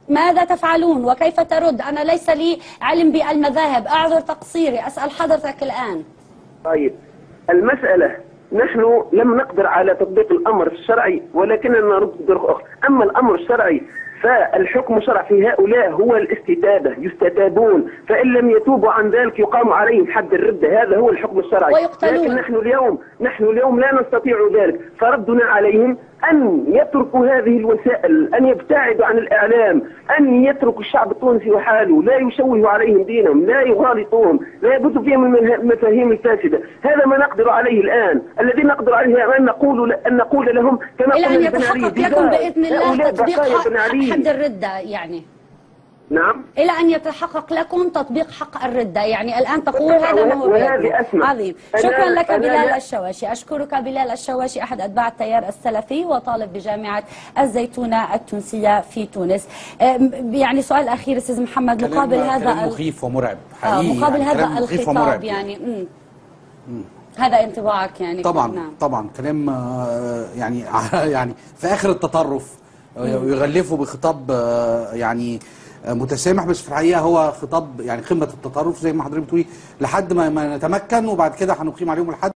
ماذا تفعلون وكيف ترد؟ أنا ليس لي علم بالمذاهب، أعذر تقصيري، أسأل حضرتك الآن. طيب، المسألة نحن لم نقدر على تطبيق الأمر الشرعي، ولكننا نرد بطرق أخرى. أما الأمر الشرعي فالحكم الشرعي في هؤلاء هو الاستتابة، يستتابون، فإن لم يتوبوا عن ذلك يقام عليهم حد الردة، هذا هو الحكم الشرعي. ويقتلون. لكن نحن اليوم لا نستطيع ذلك، فردنا عليهم أن يتركوا هذه الوسائل، أن يبتعدوا عن الإعلام، أن يتركوا الشعب التونسي وحاله، لا يشوهوا عليهم دينهم، لا يغالطوهم، لا يبثوا فيهم المفاهيم الفاسدة. هذا ما نقدر عليه الآن. الذي نقدر عليه أن نقول لهم كما إلى قلنا أن لبن علي يتحقق لكم بإذن الله تطبيق علي. حد الردة يعني. نعم. إلى أن يتحقق لكم تطبيق حق الردة، يعني الآن تقول هذا ما هو عظيم. شكرا لك بلال الشواشي. أشكرك بلال الشواشي، أحد أتباع التيار السلفي وطالب بجامعة الزيتونة التونسية في تونس. يعني سؤال أخير أستاذ محمد، مقابل هذا كلام مخيف ومرعب حقيقي، مقابل يعني هذا الخطاب يعني هذا انطباعك يعني؟ طبعا نعم. طبعا كلام يعني يعني في آخر التطرف، ويغلفوا بخطاب يعني متسامح، بس في الحقيقه هو خطاب يعني قمه التطرف زي ما حضرتك بتقولي، لحد ما نتمكن وبعد كده هنقيم عليهم الحد.